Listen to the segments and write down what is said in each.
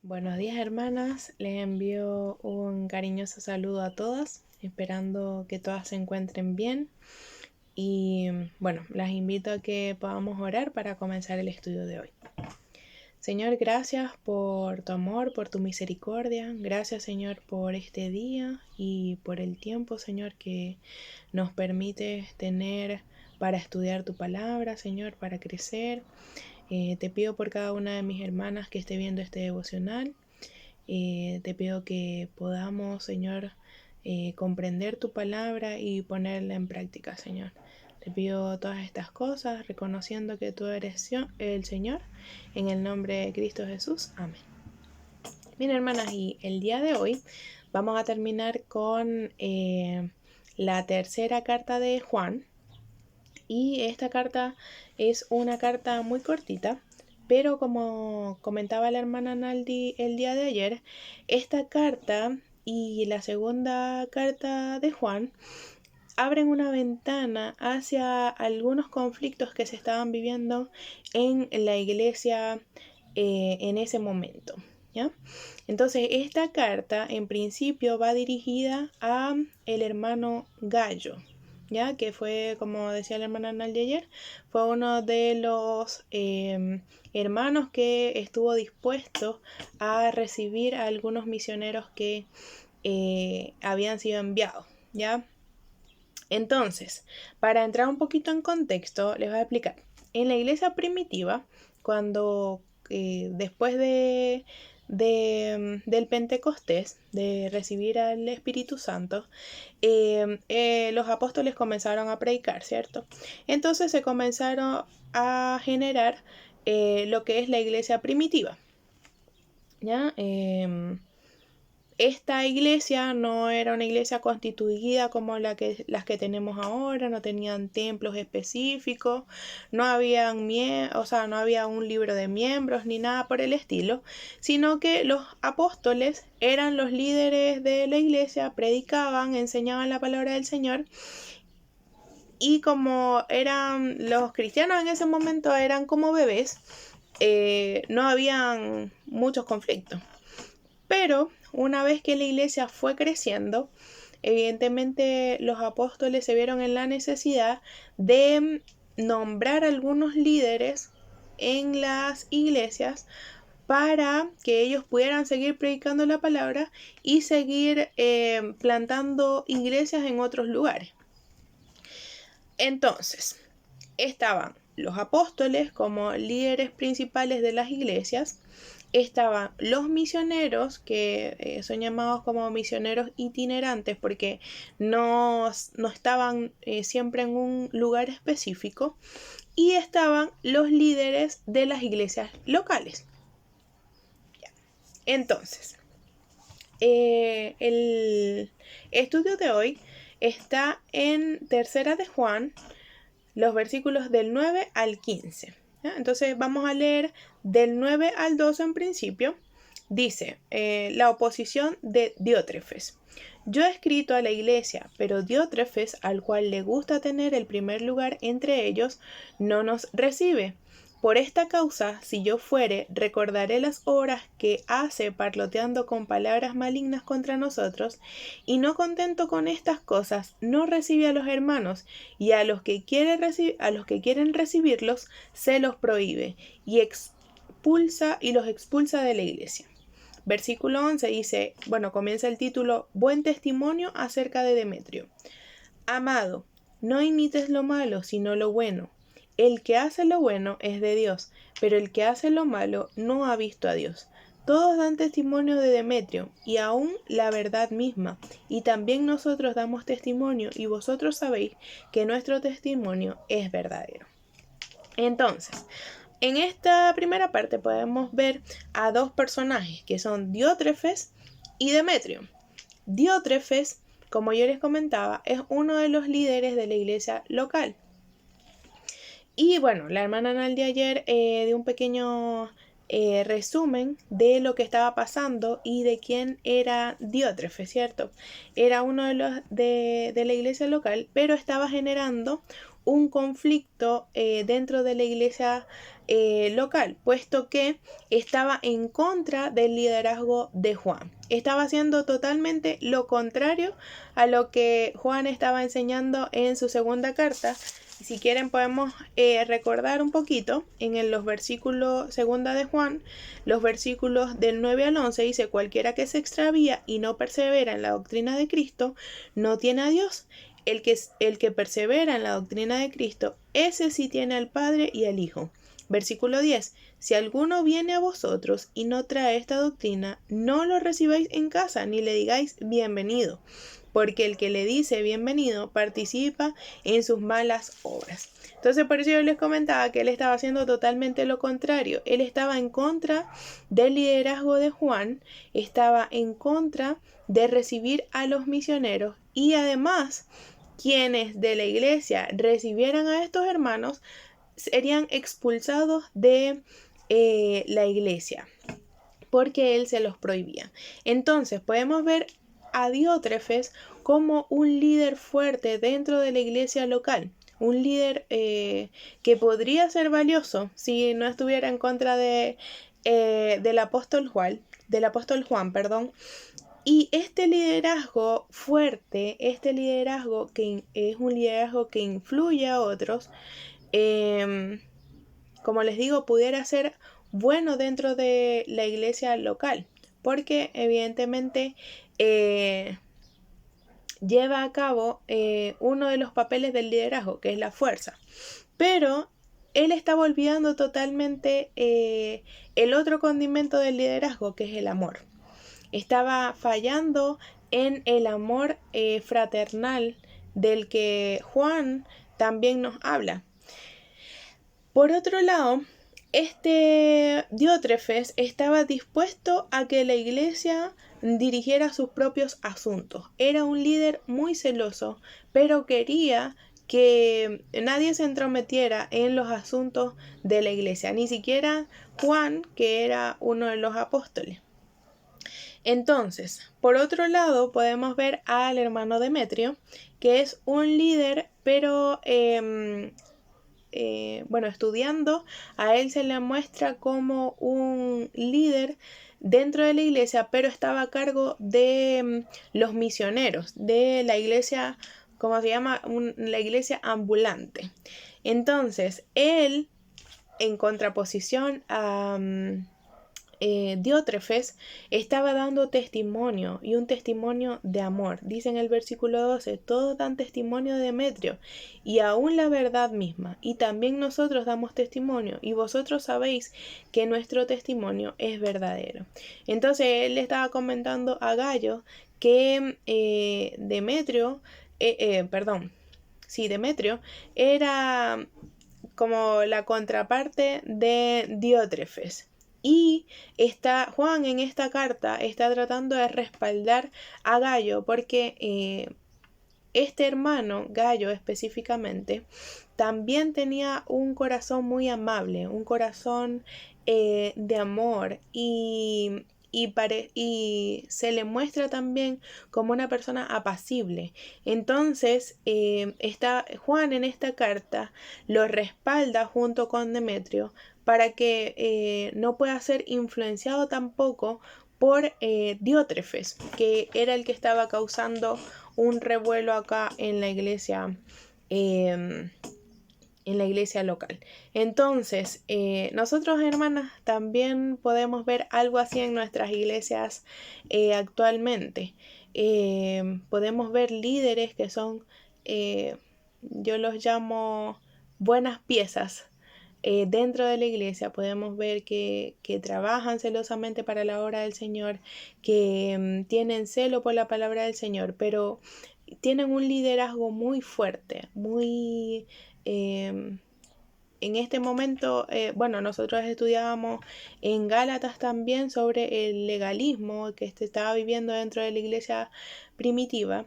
Buenos días, hermanas, les envío un cariñoso saludo a todas, esperando que todas se encuentren bien y bueno, las invito a que podamos orar para comenzar el estudio de hoy. Señor, gracias por tu amor, por tu misericordia, gracias, Señor, por este día y por el tiempo, Señor, que nos permite tener para estudiar tu palabra, Señor, para crecer. Te pido por cada una de mis hermanas que esté viendo este devocional. Te pido que podamos, Señor, comprender tu palabra y ponerla en práctica, Señor. Te pido todas estas cosas, reconociendo que tú eres el Señor, en el nombre de Cristo Jesús. Amén. Bien, hermanas, y el día de hoy vamos a terminar con la tercera carta de Juan. Y esta carta es una carta muy cortita, pero como comentaba la hermana Naldi el día de ayer, esta carta y la segunda carta de Juan abren una ventana hacia algunos conflictos que se estaban viviendo en la iglesia en ese momento, ¿ya? Entonces, esta carta en principio va dirigida a el hermano Gallo, ¿ya? Que fue, como decía la hermana Naldi ayer, fue uno de los hermanos que estuvo dispuesto a recibir a algunos misioneros que habían sido enviados, ¿ya? Entonces, para entrar un poquito en contexto, les voy a explicar. En la iglesia primitiva, cuando después del Pentecostés, de recibir al Espíritu Santo, los apóstoles comenzaron a predicar, ¿cierto? Entonces se comenzaron a generar lo que es la iglesia primitiva, ¿ya? Esta iglesia no era una iglesia constituida como las que tenemos ahora, no tenían templos específicos, no había un libro de miembros ni nada por el estilo, sino que los apóstoles eran los líderes de la iglesia, predicaban, enseñaban la palabra del Señor. Y como eran los cristianos en ese momento eran como bebés, no habían muchos conflictos. Pero una vez que la iglesia fue creciendo, evidentemente los apóstoles se vieron en la necesidad de nombrar algunos líderes en las iglesias para que ellos pudieran seguir predicando la palabra y seguir plantando iglesias en otros lugares. Entonces, estaban los apóstoles como líderes principales de las iglesias, estaban los misioneros, que son llamados como misioneros itinerantes porque no estaban siempre en un lugar específico, y estaban los líderes de las iglesias locales. Entonces, el estudio de hoy está en Tercera de Juan, los versículos del 9 al 15. ¿Ya? Entonces vamos a leer del 9 al 12 en principio. Dice, la oposición de Diótrefes. Yo he escrito a la iglesia, pero Diótrefes, al cual le gusta tener el primer lugar entre ellos, no nos recibe. Por esta causa, si yo fuere, recordaré las horas que hace parloteando con palabras malignas contra nosotros, y no contento con estas cosas, no recibe a los hermanos, y a los que quieren recibirlos, se los prohíbe, y los expulsa de la iglesia. Versículo 11 dice, comienza el título, Buen testimonio acerca de Demetrio. Amado, no imites lo malo, sino lo bueno. El que hace lo bueno es de Dios, pero el que hace lo malo no ha visto a Dios. Todos dan testimonio de Demetrio, y aún la verdad misma, y también nosotros damos testimonio, y vosotros sabéis que nuestro testimonio es verdadero. Entonces, en esta primera parte podemos ver a dos personajes que son Diótrefes y Demetrio. Diótrefes, como yo les comentaba, es uno de los líderes de la iglesia local. Y la hermana Naldi ayer dio un pequeño resumen de lo que estaba pasando y de quién era Diótrefes, ¿cierto? Era uno de los de la iglesia local, pero estaba generando un conflicto dentro de la iglesia local, puesto que estaba en contra del liderazgo de Juan. Estaba haciendo totalmente lo contrario a lo que Juan estaba enseñando en su segunda carta. Si quieren podemos recordar un poquito en los versículos segunda de Juan, los versículos del 9 al 11 dice: cualquiera que se extravía y no persevera en la doctrina de Cristo no tiene a Dios. El que persevera en la doctrina de Cristo, ese sí tiene al Padre y al Hijo. Versículo 10. Si alguno viene a vosotros y no trae esta doctrina, no lo recibáis en casa, ni le digáis bienvenido, porque el que le dice bienvenido participa en sus malas obras. Entonces, por eso yo les comentaba que él estaba haciendo totalmente lo contrario. Él estaba en contra del liderazgo de Juan, estaba en contra de recibir a los misioneros, y además quienes de la iglesia recibieran a estos hermanos serían expulsados de la iglesia, porque él se los prohibía. Entonces podemos ver a Diótrefes como un líder fuerte dentro de la iglesia local, un líder que podría ser valioso si no estuviera en contra del apóstol Juan, perdón. Y este liderazgo fuerte, este liderazgo que es un liderazgo que influye a otros, como les digo, pudiera ser bueno dentro de la iglesia local, porque evidentemente lleva a cabo uno de los papeles del liderazgo, que es la fuerza. Pero él estaba olvidando totalmente el otro condimento del liderazgo, que es el amor. Estaba fallando en el amor fraternal del que Juan también nos habla. Por otro lado, este Diótrefes estaba dispuesto a que la iglesia dirigiera sus propios asuntos. Era un líder muy celoso, pero quería que nadie se entrometiera en los asuntos de la iglesia, ni siquiera Juan, que era uno de los apóstoles. Entonces, por otro lado, podemos ver al hermano Demetrio, que es un líder, pero estudiando, a él se le muestra como un líder dentro de la iglesia, pero estaba a cargo de los misioneros, de la iglesia, ¿cómo se llama? La iglesia ambulante. Entonces, él, en contraposición a Diótrefes, estaba dando testimonio, y un testimonio de amor. Dice en el versículo 12: todos dan testimonio de Demetrio, y aún la verdad misma, y también nosotros damos testimonio, y vosotros sabéis que nuestro testimonio es verdadero. Entonces él estaba comentando a Gayo que Demetrio era como la contraparte de Diótrefes. Y Juan en esta carta está tratando de respaldar a Gayo, porque este hermano, Gayo específicamente, también tenía un corazón muy amable, un corazón de amor, y se le muestra también como una persona apacible. Entonces, Juan en esta carta lo respalda junto con Demetrio para que no pueda ser influenciado tampoco por Diótrefes, que era el que estaba causando un revuelo acá en la iglesia local. Entonces, nosotros, hermanas, también podemos ver algo así en nuestras iglesias actualmente. Podemos ver líderes que son, yo los llamo buenas piezas. Dentro de la iglesia podemos ver que trabajan celosamente para la obra del Señor, que tienen celo por la palabra del Señor, pero tienen un liderazgo muy fuerte, muy... en este momento, nosotros estudiábamos en Gálatas también sobre el legalismo que se estaba viviendo dentro de la iglesia primitiva.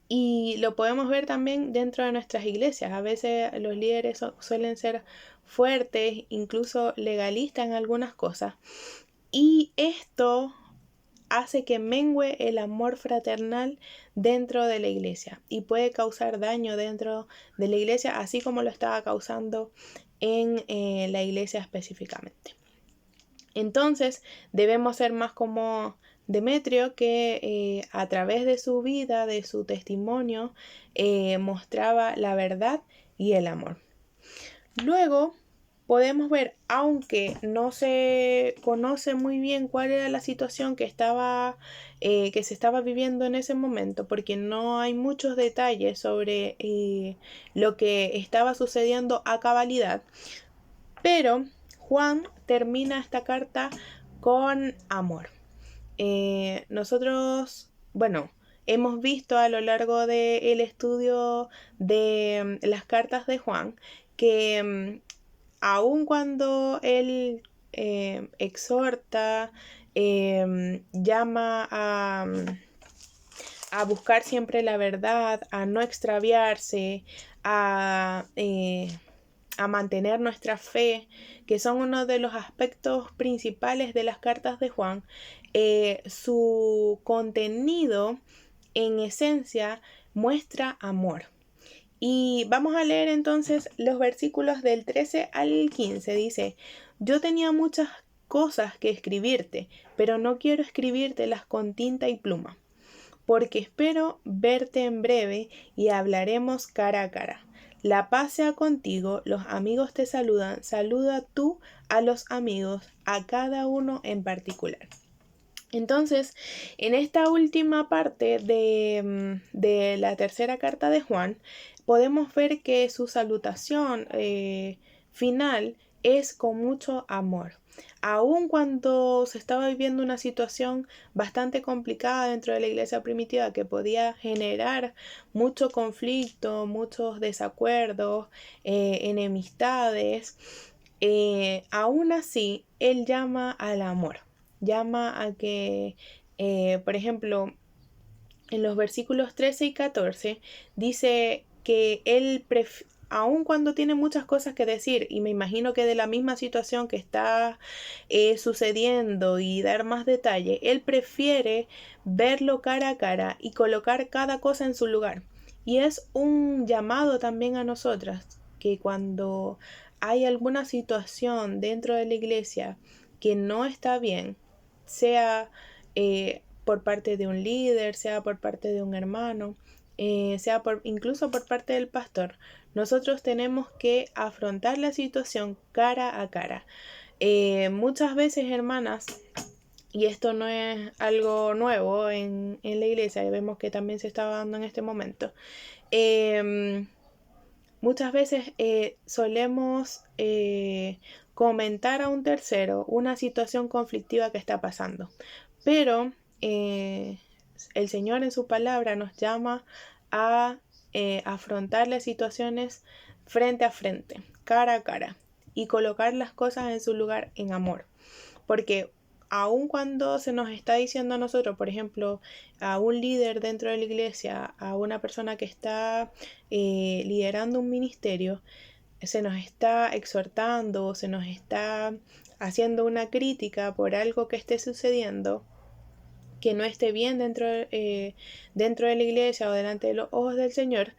Y lo podemos ver también dentro de nuestras iglesias. A veces los líderes suelen ser fuertes, incluso legalistas en algunas cosas. Y esto hace que mengue el amor fraternal dentro de la iglesia y puede causar daño dentro de la iglesia, así como lo estaba causando en la iglesia específicamente. Entonces debemos ser más como Demetrio, que a través de su vida, de su testimonio, mostraba la verdad y el amor. Luego podemos ver, aunque no se conoce muy bien cuál era la situación que se estaba viviendo en ese momento, porque no hay muchos detalles sobre lo que estaba sucediendo a cabalidad, pero Juan termina esta carta con amor. Nosotros, bueno, hemos visto a lo largo del estudio de las cartas de Juan que aun cuando él exhorta, llama a buscar siempre la verdad, a no extraviarse, a mantener nuestra fe, que son uno de los aspectos principales de las cartas de Juan, su contenido en esencia muestra amor. Y vamos a leer entonces los versículos del 13 al 15. Dice: yo tenía muchas cosas que escribirte, pero no quiero escribírtelas con tinta y pluma, porque espero verte en breve y hablaremos cara a cara. La paz sea contigo, los amigos te saludan, saluda tú a los amigos, a cada uno en particular. Entonces, en esta última parte de la tercera carta de Juan, podemos ver que su salutación final es con mucho amor. Aun cuando se estaba viviendo una situación bastante complicada dentro de la iglesia primitiva que podía generar mucho conflicto, muchos desacuerdos, enemistades, aún así él llama al amor. Llama a que, por ejemplo, en los versículos 13 y 14, dice que él, aun cuando tiene muchas cosas que decir, y me imagino que de la misma situación que está sucediendo y dar más detalle, él prefiere verlo cara a cara y colocar cada cosa en su lugar. Y es un llamado también a nosotras, que cuando hay alguna situación dentro de la iglesia que no está bien, sea por parte de un líder, sea por parte de un hermano, sea incluso por parte del pastor, nosotros tenemos que afrontar la situación cara a cara. Muchas veces, hermanas, y esto no es algo nuevo en la iglesia, y vemos que también se está dando en este momento, muchas veces solemos comentar a un tercero una situación conflictiva que está pasando, pero el Señor en su palabra nos llama a afrontar las situaciones frente a frente, cara a cara, y colocar las cosas en su lugar en amor. Porque aun cuando se nos está diciendo a nosotros, por ejemplo, a un líder dentro de la iglesia, a una persona que está liderando un ministerio, se nos está exhortando, se nos está haciendo una crítica por algo que esté sucediendo, que no esté bien dentro de la iglesia o delante de los ojos del Señor,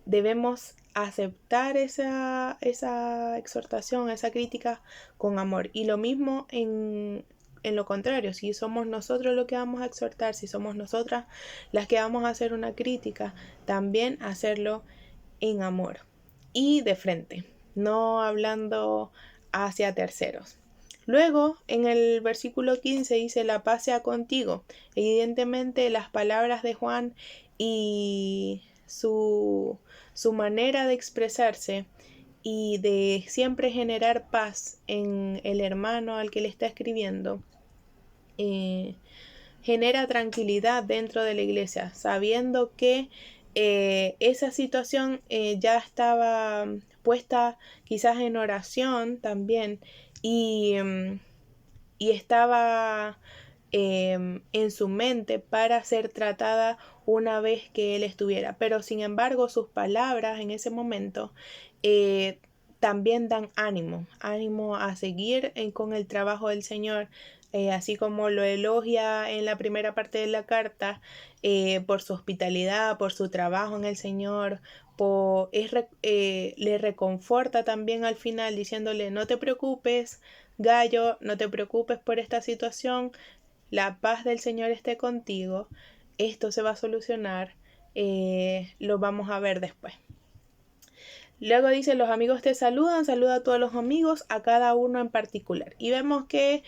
debemos aceptar esa exhortación, esa crítica con amor. Y lo mismo en lo contrario, si somos nosotros los que vamos a exhortar, si somos nosotras las que vamos a hacer una crítica, también hacerlo en amor y de frente, no hablando hacia terceros. Luego, en el versículo 15 dice: la paz sea contigo. Evidentemente, las palabras de Juan y su manera de expresarse y de siempre generar paz en el hermano al que le está escribiendo, genera tranquilidad dentro de la iglesia, sabiendo que esa situación ya estaba puesta quizás en oración también y, y estaba en su mente para ser tratada una vez que él estuviera. Pero sin embargo, sus palabras en ese momento también dan ánimo a seguir con el trabajo del Señor, así como lo elogia en la primera parte de la carta, por su hospitalidad, por su trabajo en el Señor, le reconforta también al final diciéndole: no te preocupes, Gayo, no te preocupes por esta situación, la paz del Señor esté contigo, esto se va a solucionar, lo vamos a ver después. Luego dice: los amigos te saludan, saluda a todos los amigos, a cada uno en particular. Y vemos que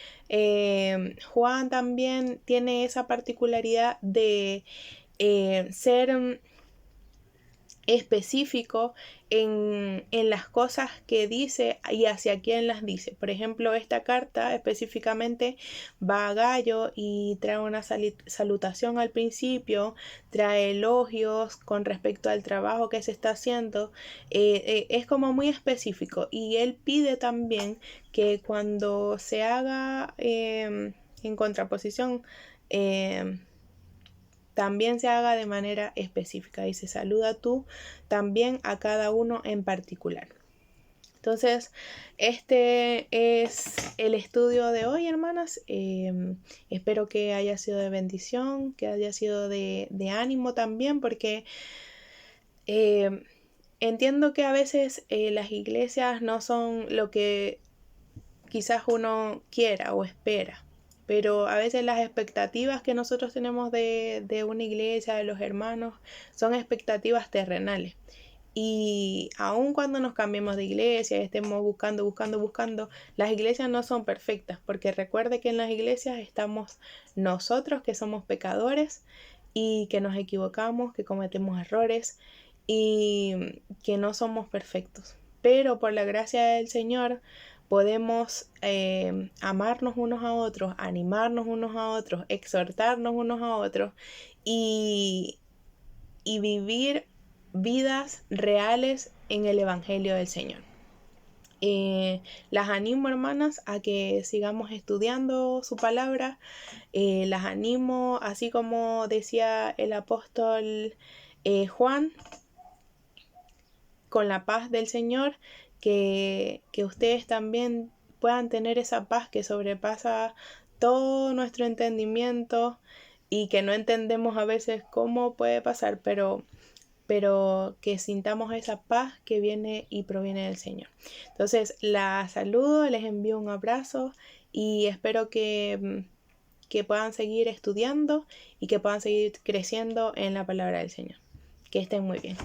Juan también tiene esa particularidad de ser específico en las cosas que dice y hacia quién las dice. Por ejemplo, esta carta específicamente va a Gayo y trae una salutación al principio, trae elogios con respecto al trabajo que se está haciendo. Es como muy específico, y él pide también que cuando se haga en contraposición, también se haga de manera específica. Dice: saluda tú también a cada uno en particular. Entonces, este es el estudio de hoy, hermanas. Espero que haya sido de bendición, que haya sido de ánimo también, porque entiendo que a veces las iglesias no son lo que quizás uno quiera o espera, pero a veces las expectativas que nosotros tenemos de una iglesia, de los hermanos, son expectativas terrenales. Y aun cuando nos cambiemos de iglesia y estemos buscando, las iglesias no son perfectas, porque recuerde que en las iglesias estamos nosotros, que somos pecadores y que nos equivocamos, que cometemos errores y que no somos perfectos. Pero por la gracia del Señor podemos amarnos unos a otros, animarnos unos a otros, exhortarnos unos a otros y vivir vidas reales en el Evangelio del Señor. Las animo, hermanas, a que sigamos estudiando su palabra. Las animo, así como decía el apóstol Juan, con la paz del Señor, que ustedes también puedan tener esa paz que sobrepasa todo nuestro entendimiento y que no entendemos a veces cómo puede pasar, pero que sintamos esa paz que viene y proviene del Señor. Entonces, la saludo, les envío un abrazo y espero que puedan seguir estudiando y que puedan seguir creciendo en la palabra del Señor. Que estén muy bien.